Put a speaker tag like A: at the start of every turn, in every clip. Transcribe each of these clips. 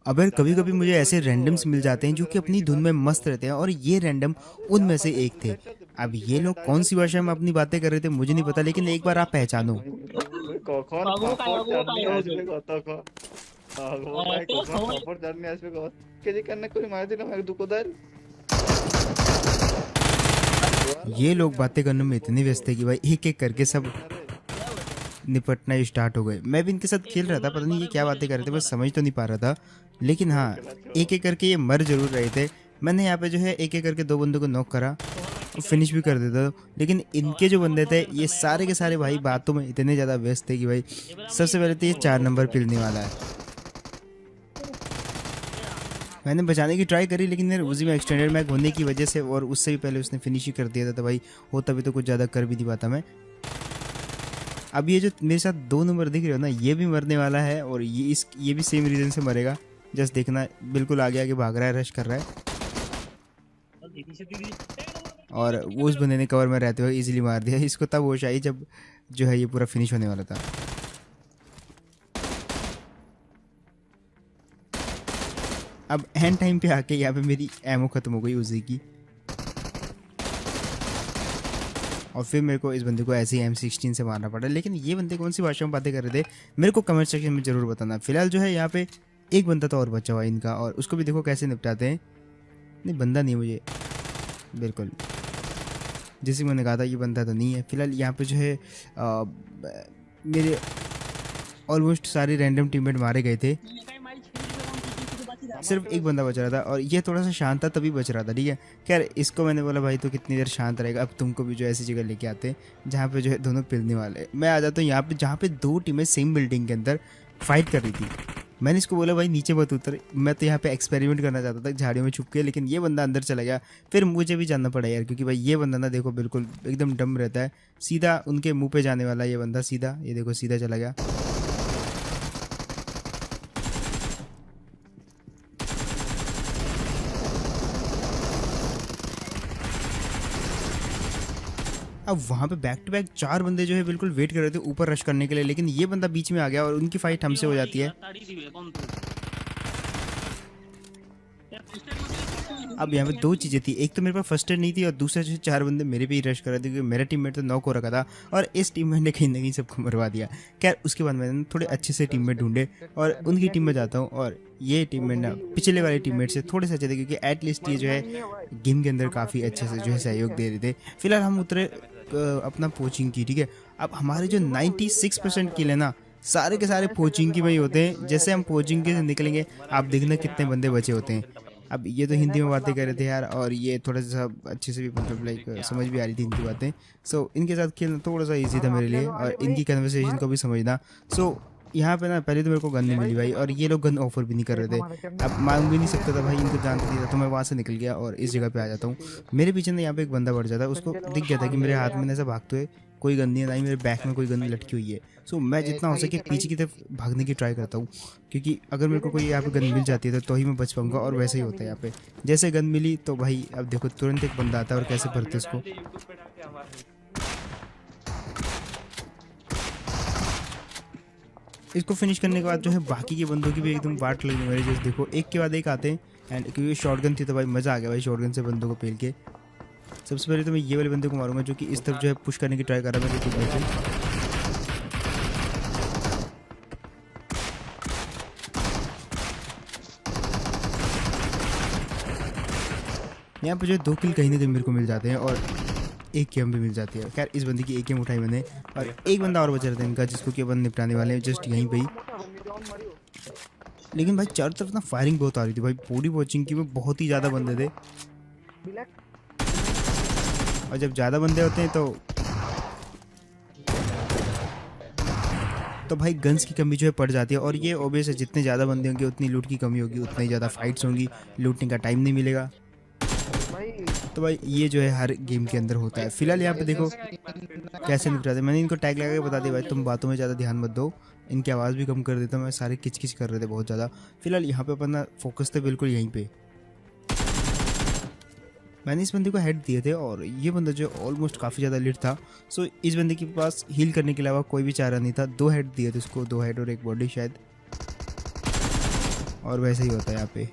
A: अगर कभी कभी मुझे ऐसे रैंडम्स मिल जाते हैं जो कि अपनी धुन में मस्त रहते हैं, और ये रैंडम उनमें से एक थे। अब ये लोग कौन सी भाषा में अपनी बातें कर रहे थे मुझे नहीं पता, लेकिन एक बार आप पहचानो।
B: Kau kayak aku
A: ये लोग बातें करने में इतने व्यस्त थे कि भाई एक एक करके सब निपटना स्टार्ट हो गए। मैं भी इनके साथ खेल रहा था, पता नहीं ये क्या बातें कर रहे थे, बस समझ तो नहीं पा रहा था। लेकिन हाँ, एक एक करके ये मर जरूर रहे थे। मैंने यहाँ पे जो है एक एक करके दो बंदों को नॉक करा और फिनिश भी कर देता था। लेकिन इनके जो बंदे थे ये सारे के सारे भाई बातों में इतने ज़्यादा व्यस्त थे कि भाई सबसे पहले तो ये 4 नंबर पिलने वाला है। मैंने बचाने की ट्राई करी, लेकिन मेरे उसी में एक्सटेंडेड मैग होने की वजह से और उससे भी पहले उसने फिनिश ही कर दिया था, तो भाई होता भी तो कुछ ज़्यादा कर भी नहीं पाता मैं। अब ये जो मेरे साथ 2 नंबर दिख रहे हो ना, ये भी मरने वाला है, और ये भी सेम रीज़न से मरेगा। जस्ट देखना, बिल्कुल आगे आगे भाग रहा है, रश कर रहा है, और वो उस बंदे ने कवर में रहते हुए इजीली मार दिया इसको। तब होश आई जब जो है ये पूरा फिनिश होने वाला था। अब एंड टाइम पे आके यहाँ पे मेरी एमो ख़त्म हो गई उसी की, और फिर मेरे को इस बंदे को ऐसे ही M16 से मारना पड़ा। लेकिन ये बंदे कौन सी भाषा में बातें कर रहे थे मेरे को कमेंट सेक्शन में ज़रूर बताना। फिलहाल जो है यहाँ पे एक बंदा तो और बचा हुआ है इनका, और उसको भी देखो कैसे निपटाते हैं। नहीं, बंदा नहीं मुझे बिल्कुल, जैसे मैंने कहा था ये बंदा तो नहीं है। फिलहाल यहाँ पे जो है मेरे ऑलमोस्ट सारे रैंडम टीममेट मारे गए थे, सिर्फ एक बंदा बच रहा था, और ये थोड़ा सा शांत था तभी बच रहा था। ठीक है, खैर इसको मैंने बोला भाई तो कितनी देर शांत रहेगा, अब तुमको भी जो ऐसी जगह लेके आते हैं जहाँ पे जो है दोनों पिलने वाले। मैं आ जाता हूँ यहाँ पे जहाँ पे 2 टीमें सेम बिल्डिंग के अंदर फाइट कर रही थी। मैंने इसको बोला भाई नीचे मत उतर, मैं तो यहाँ पे एक्सपेरिमेंट करना चाहता था झाड़ियों में छुप के, लेकिन ये बंदा अंदर चला गया। फिर मुझे भी जानना पड़ा यार, क्योंकि भाई ये बंदा ना देखो बिल्कुल एकदम डम रहता है, सीधा उनके मुँह पे जाने वाला ये बंदा, सीधा ये देखो सीधा चला गया। अब वहाँ पे बैक टू बैक 4 बंदे जो है बिल्कुल वेट कर रहे थे ऊपर रश करने के लिए, लेकिन ये बंदा बीच में आ गया और उनकी फाइट हमसे हो जाती है। अब यहाँ पे 2 चीज़ें थी, एक तो मेरे पास फर्स्ट एड नहीं थी, और दूसरा जो 4 बंदे मेरे पे ही रश कर रहे थे, क्योंकि मेरा टीममेट तो नॉक हो रखा था और इस टीममेट ने कहीं ना कहीं सबको मरवा दिया। खैर उसके बाद मैंने थोड़े अच्छे से टीममेट ढूंढे और उनकी टीम में जाता हूँ, और ये टीममेट ना पिछले वाले टीममेट से थोड़े से अच्छे थे, क्योंकि एटलीस्ट ये जो है गेम के अंदर काफ़ी अच्छे से जो है सहयोग दे रहे थे। फिलहाल हम उतरे अपना पोचिंग की। ठीक है, अब हमारे जो 96% किल है ना, सारे के सारे पोचिंग की वही होते हैं। जैसे हम पोचिंग के से निकलेंगे आप देखना कितने बंदे बचे होते हैं। अब ये तो हिंदी में बातें कर रहे थे यार, और ये थोड़ा सा अच्छे से भी मतलब लाइक समझ भी आ रही थी इनकी बातें। सो इनके साथ खेलना थोड़ा सा इजी था मेरे लिए, और इनकी कन्वर्सेशन को भी समझना। सो यहाँ पे ना पहले तो मेरे को गन नहीं मिली भाई, और ये लोग गन ऑफर भी नहीं कर रहे थे। अब मांग भी नहीं सकता था भाई, इनको जानता नहीं था, तो मैं वहाँ से निकल गया और इस जगह पे आ जाता हूँ। मेरे पीछे ना यहाँ पे एक बंदा बढ़ जाता है, उसको दिख गया था कि मेरे हाथ में ऐसा भागते हुए कोई गन नहीं है, ना ही मेरे बैक में कोई गन लटकी हुई है। सो मैं जितना हो सके पीछे की तरफ भागने की ट्राई करता हूँ, क्योंकि अगर मेरे को कोई यहाँ पे गन मिल जाती है तो ही मैं बच पाऊँगा। और वैसे ही होता है यहाँ पे, जैसे गन मिली तो भाई अब देखो तुरंत एक बंदा आता है और कैसे भरते उसको। इसको फिनिश करने के बाद जो है बाकी के बंदों की भी एकदम वाट लगी मेरे जैसे, देखो एक के बाद एक आते हैं। एंड क्योंकि शॉटगन थी तो भाई मज़ा आ गया भाई शॉटगन से बंदों को पेल के। सबसे पहले तो मैं ये वाले बंदे को मारूंगा जो कि इस तरफ जो है पुश करने की ट्राई कर रहा है मेरे टीम में। यहाँ पे जो है 2 किल कहीं ना कहीं मेरे को मिल जाते हैं, और एक गेम भी मिल जाती है। खैर इस बंदे की एक गेम उठाई मैंने, और एक बंदा और बचा रहता है इनका, जिसको कि अपन निपटाने वाले हैं जस्ट यहीं पे ही। लेकिन भाई चारों तरफ ना फायरिंग बहुत आ रही थी भाई, पूरी वॉचिंग की में बहुत ही ज़्यादा बंदे थे, और जब ज़्यादा बंदे होते हैं तो भाई गन्स की कमी जो है पड़ जाती है। और ये ऑब्वियस है, जितने ज़्यादा बंदे होंगे उतनी लूट की कमी होगी, उतनी ज़्यादा फाइट्स होंगी, लूटने का टाइम नहीं मिलेगा। तो भाई ये जो है हर गेम के अंदर होता है। फिलहाल यहाँ पे देखो कैसे निपटाते। मैंने इनको टैग लगा के बता दिया भाई तुम बातों में ज़्यादा ध्यान मत दो, इनकी आवाज़ भी कम कर देता हूँ मैं, सारे किच किच कर रहे थे बहुत ज़्यादा। फिलहाल यहाँ पे अपन फोकस थे बिल्कुल यहीं पे। मैंने इस बंदे को हेड दिए थे, और ये बंदा जो ऑलमोस्ट काफ़ी ज़्यादा लिट था। सो इस बंदे के पास हील करने के अलावा कोई भी चारा नहीं था। 2 हेड दिए थे उसको, 2 हेड और 1 बॉडी शायद। और वैसा ही होता है यहाँ पे,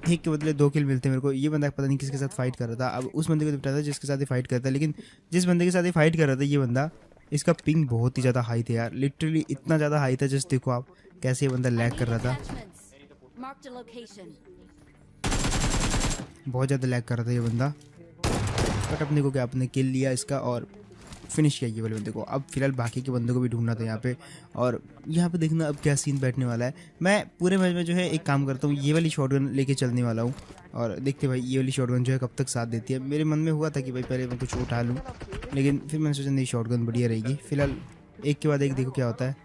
A: एक के बदले 2 किल मिलते हैं मेरे को। ये बंदा पता नहीं किसके साथ फाइट कर रहा था, अब उस बंदे को निपटा था जिसके साथ ही फाइट करता है, लेकिन जिस बंदे के साथ ही फाइट कर रहा था ये बंदा, इसका पिंग बहुत ही ज़्यादा हाई था यार, लिटरली इतना ज़्यादा हाई था, जस्ट देखो आप कैसे ये बंदा लैग कर रहा था, बहुत ज़्यादा लैग कर रहा था ये बंदा। बट अपने को क्या, अपने किल लिया इसका और फिनिश किया ये वाले बंदे को। अब फिलहाल बाकी के बंदों को भी ढूंढना था यहाँ पे, और यहाँ पे देखना अब क्या सीन बैठने वाला है। मैं पूरे मैच में जो है एक काम करता हूँ, ये वाली शॉटगन लेके चलने वाला हूँ, और देखते भाई ये वाली शॉटगन जो है कब तक साथ देती है। मेरे मन में हुआ था कि भाई पहले मैं कुछ उठा लूँ, लेकिन फिर मैंने सोचा नहीं शॉटगन बढ़िया रहेगी। फिलहाल एक के बाद एक देखो क्या होता है।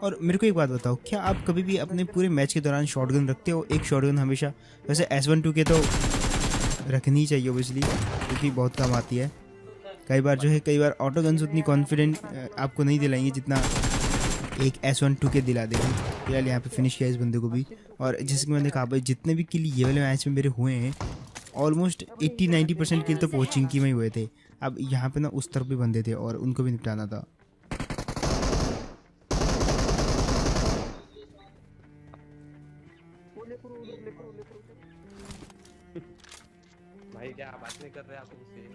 A: और मेरे को एक बात बताओ, क्या आप कभी भी अपने पूरे मैच के दौरान शॉटगन रखते हो? एक शॉटगन हमेशा, वैसे S12 तो रखनी ही चाहिए ओबियसली, क्योंकि बहुत काम आती है। कई बार ऑटो गन्स उतनी कॉन्फिडेंट आपको नहीं दिलाएंगे जितना एक S12 दिला देगी। फिलहाल यहाँ पे फिनिश किया इस बंदे को भी, और जैसे कि मैंने कहा भाई जितने भी किल ये वाले मैच में मेरे हुए हैं, ऑलमोस्ट 80-90% किल तो पोचिंग की में ही हुए थे। अब यहाँ पे ना उस तरफ भी बंदे थे और उनको भी निपटाना था।
B: भाई क्या बात नहीं कर रहे आप उससे?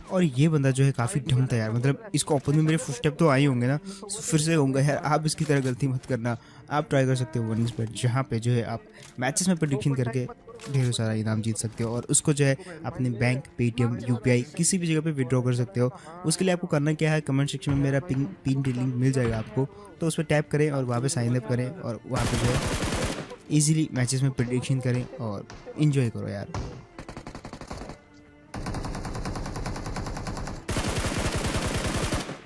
A: और ये बंदा जो है काफ़ी ढंग था यार, मतलब इसको ओपन में मेरे फुटस्टेप तो आए होंगे ना, तो फिर से कहूँगा यार आप इसकी तरह गलती मत करना। आप ट्राई कर सकते हो वर्निंग्स पर, जहाँ पे जो है आप मैचेस में प्रेडिक्शन करके ढेरों सारा इनाम जीत सकते हो, और उसको जो है अपने बैंक, पेटीएम, UPI किसी भी जगह पे विड्रॉ कर सकते हो। उसके लिए आपको करना क्या है, कमेंट सेक्शन में मेरा पिन लिंक मिल जाएगा आपको, तो उस पर टैप करें और वहाँ पर साइन अप करें, और वहाँ पर जो है ईजिली मैचेस में प्रेडिक्शन करें और इन्जॉय करो यार।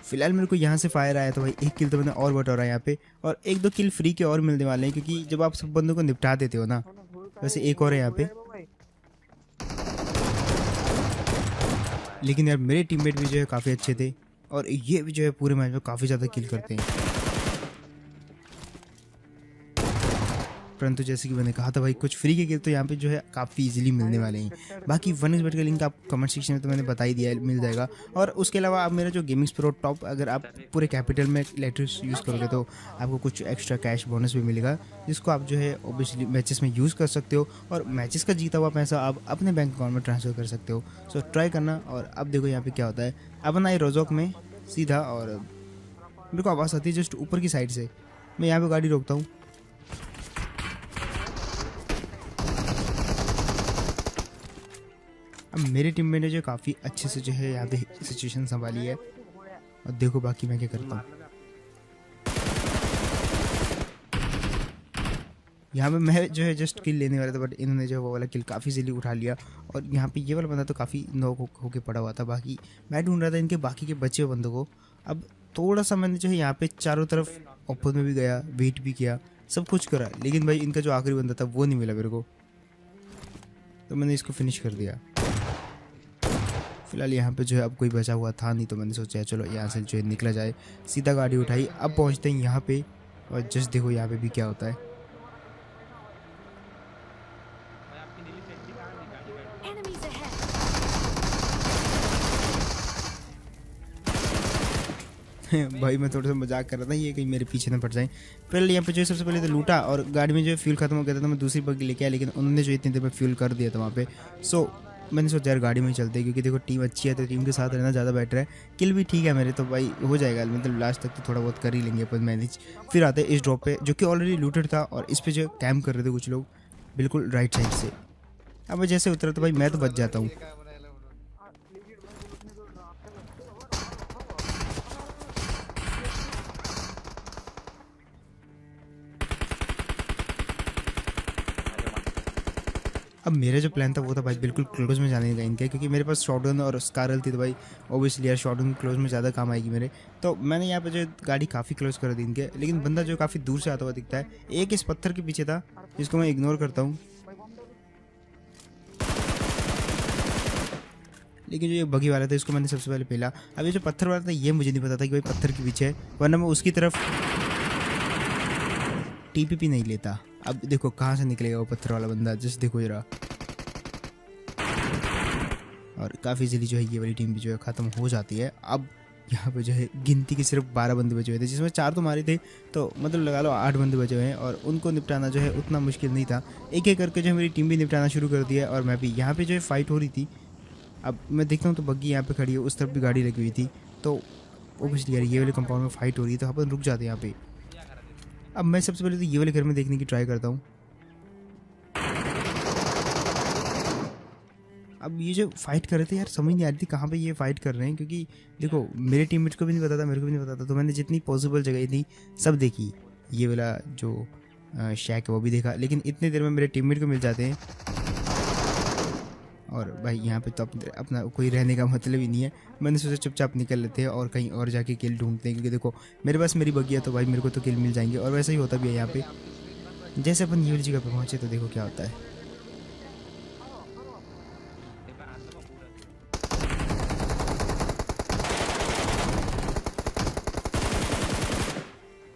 A: फिलहाल मेरे को यहाँ से फायर आया था भाई, एक किल तो मैंने और बटोरा यहाँ पे, और 1-2 किल फ्री के और मिलने वाले हैं, क्योंकि जब आप सब बंदों को निपटा देते हो ना। वैसे एक और है यहाँ पे, लेकिन यार मेरे टीममेट भी जो है काफ़ी अच्छे थे, और ये भी जो है पूरे मैच में काफ़ी ज़्यादा किल करते हैं। परंतु जैसे कि मैंने कहा था भाई, कुछ फ्री के किल तो यहाँ पे जो है काफ़ी इजीली मिलने वाले हैं। बाकी 1xbet का लिंक आप कमेंट सेक्शन में तो मैंने बता ही दिया है, मिल जाएगा। और उसके अलावा आप मेरा जो गेमिंग्स प्रो टॉप, अगर आप पूरे कैपिटल में लेटर्स यूज़ करोगे तो आपको कुछ एक्स्ट्रा कैश बोनस भी मिलेगा, जिसको आप जो है ओबियसली मैचेस में यूज़ कर सकते हो, और मैचेस का जीता हुआ पैसा आप अपने बैंक अकाउंट में ट्रांसफ़र कर सकते हो। सो ट्राई करना। और अब देखो यहाँ पर क्या होता है। अपन आए रोजोक में सीधा, और मेरे को आवाज़ आती है जस्ट ऊपर की साइड से। मैं यहाँ पर गाड़ी रोकता हूँ। अब मेरे टीम में ने जो काफ़ी अच्छे से जो है यहाँ पे सिचुएशन संभाली है, और देखो बाकी मैं क्या करता हूँ। यहाँ पे मैं जो है जस्ट किल लेने वाला था, बट इन्होंने जो वो वाला किल काफ़ी इजीली उठा लिया, और यहाँ पे ये वाला बंदा तो काफ़ी नॉक होके पड़ा हुआ था। बाकी मैं ढूंढ रहा था इनके बाकी के बचे हुए बंदों को। अब थोड़ा सा मैंने जो है यहाँ पे चारों तरफ ओपन में भी गया, वेट भी किया, सब कुछ करा, लेकिन भाई इनका जो आखिरी बंदा था वो नहीं मिला मेरे को, तो मैंने इसको फिनिश कर दिया। फिलहाल यहाँ पे जो है अब कोई बचा हुआ था नहीं, तो मैंने सोचा चलो यहाँ से जो है निकला जाए। सीधा गाड़ी उठाई, अब पहुँचते हैं यहाँ पे, और जस्ट देखो यहाँ पे भी क्या होता है। भाई मैं थोड़ा सा मजाक कर रहा था, ये कहीं मेरे पीछे ना पड़ जाए। पहले यहाँ पे जो सबसे पहले तो लूटा, और गाड़ी में जो फ्यूल खत्म हो गया था तो मैं दूसरी बग्गी लेके आया, लेकिन उन्होंने जो इतनी देर में फ्यूल कर दिया था वहाँ पे। सो मैंने सोचा यार गाड़ी में ही चलते हैं, क्योंकि देखो टीम अच्छी है तो टीम के साथ रहना ज़्यादा बेटर है। किल भी ठीक है मेरे, तो भाई हो जाएगा, मतलब लास्ट तक तो थोड़ा बहुत कर ही लेंगे अपन मैनेज। फिर आते हैं इस ड्रॉप पे, जो कि ऑलरेडी लूटेड था, और इस पर जो कैम्प कर रहे थे कुछ लोग बिल्कुल राइट साइड से। अब जैसे उतरा तो भाई मैं तो बच जाता हूँ। अब मेरा जो प्लान था वो था भाई बिल्कुल क्लोज में जाने का इनका, क्योंकि मेरे पास शॉटगन और स्कारल थी, तो भाई ओबियसली यार शॉटगन क्लोज में ज़्यादा काम आएगी मेरे। तो मैंने यहाँ पे जो गाड़ी काफ़ी क्लोज कर दी इनके, लेकिन बंदा जो काफ़ी दूर से आता हुआ दिखता है, एक इस पत्थर के पीछे था जिसको मैं इग्नोर करता हूँ। लेकिन जो ये बगी वाला था इसको मैंने सबसे पहले पेला। अब ये जो पत्थर वाला था ये मुझे नहीं पता था कि भाई पत्थर के पीछे है, वरना मैं उसकी तरफ TPP नहीं लेता। अब देखो कहाँ से निकलेगा वो पत्थर वाला बंदा, जस्ट देखो जरा। और काफ़ी इजीली जो है ये वाली टीम भी जो है ख़त्म हो जाती है। अब यहाँ पे जो है गिनती के सिर्फ 12 बंदे बचे हुए थे, जिसमें 4 तो मारे थे, तो मतलब लगा लो 8 बंदे बचे हुए हैं और उनको निपटाना जो है उतना मुश्किल नहीं था। एक एक करके जो है मेरी टीम भी निपटाना शुरू कर दिया और मैं भी यहाँ पे जो है फाइट हो रही थी। अब मैं देखता हूँ तो बग्गी यहाँ पे खड़ी है, उस तरफ भी गाड़ी लगी हुई थी, तो ओबियसली यार ये वाले कंपाउंड में फाइट हो रही है तो अपन रुक जाते हैं यहाँ पे। अब मैं सबसे पहले तो ये वाले घर में देखने की ट्राई करता हूँ। अब ये जो फाइट कर रहे थे यार समझ नहीं आ रही थी कहाँ पे ये फाइट कर रहे हैं, क्योंकि देखो मेरे टीममेट को भी नहीं पता था, मेरे को भी नहीं पता था, तो मैंने जितनी पॉसिबल जगह थी सब देखी। ये वाला जो शैक है वो भी देखा, लेकिन इतनी देर में मेरे टीममेट को मिल जाते हैं और भाई यहाँ पे तो अपना कोई रहने का मतलब ही नहीं है। मैंने सोचा चुपचाप निकल लेते हैं और कहीं और जाके किल ढूंढते हैं, क्योंकि देखो मेरे पास मेरी बग्गी है तो भाई मेरे को तो किल मिल जाएंगे। और वैसा ही होता भी है यहाँ पे। जैसे अपन ये वाली जगह पे पहुँचे तो देखो क्या होता है।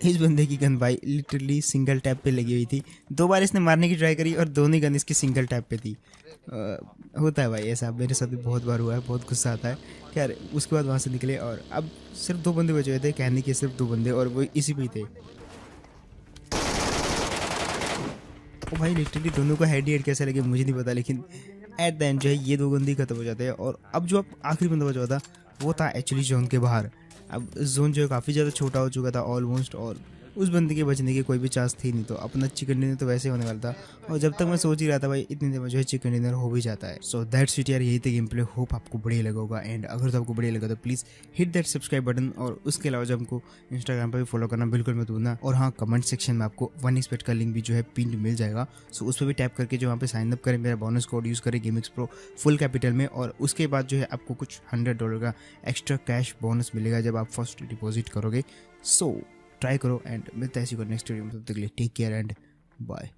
A: इस बंदे की गन भाई लिटरली सिंगल टैप पे लगी हुई थी। 2 बार इसने मारने की ट्राई करी और दोनों गन इसकी सिंगल टैप पे थी। होता है भाई ऐसा, मेरे साथ भी बहुत बार हुआ है, बहुत गुस्सा आता है। खैर उसके बाद वहाँ से निकले और अब सिर्फ 2 बंदे बचे हुए थे, कहने के सिर्फ 2 बंदे, और वो इसी पे ही थे। ओ भाई लिटरली दोनों को हेड हेड कैसे लगे मुझे नहीं पता, लेकिन एट द एंड जो है ये 2 बंदे खत्म हो जाते हैं। और अब जो आखिरी बंदा बचा हुआ था वो था एक्चुअली जोन के बाहर। अब जोन जो है काफ़ी ज़्यादा छोटा हो चुका था ऑलमोस्ट, और उस बंदे के बचने की कोई भी चांस थी नहीं, तो अपना चिकन डिनर तो वैसे होने वाला था। और जब तक मैं सोच ही रहा था भाई इतनी देर में जो है चिकन डिनर हो भी जाता है। सो दैट्स इट यार, यही थे गेम प्ले। होप आपको बढ़िया लगा होगा, एंड अगर तो आपको बढ़िया लगा तो please hit that subscribe button. और उसके अलावा जब हमको इंस्टाग्राम पर भी फॉलो करना बिल्कुल मत भूलना। और हाँ, कमेंट सेक्शन में आपको 1xbet का लिंक भी जो है पिन मिल जाएगा। सो उस पर भी टैप करके जो वहाँ पे साइन अप करें, मेरा बोनस कोड यूज़ करें गेमिक्स प्रो फुल कैपिटल में, और उसके बाद जो है आपको कुछ $100 का एक्स्ट्रा कैश बोनस मिलेगा जब आप फर्स्ट डिपॉजिट करोगे। सो ट्राई करो एंड मिलता है इसी को नेक्स्ट वीडियो में। तब तक के लिए टेक केयर एंड बाय।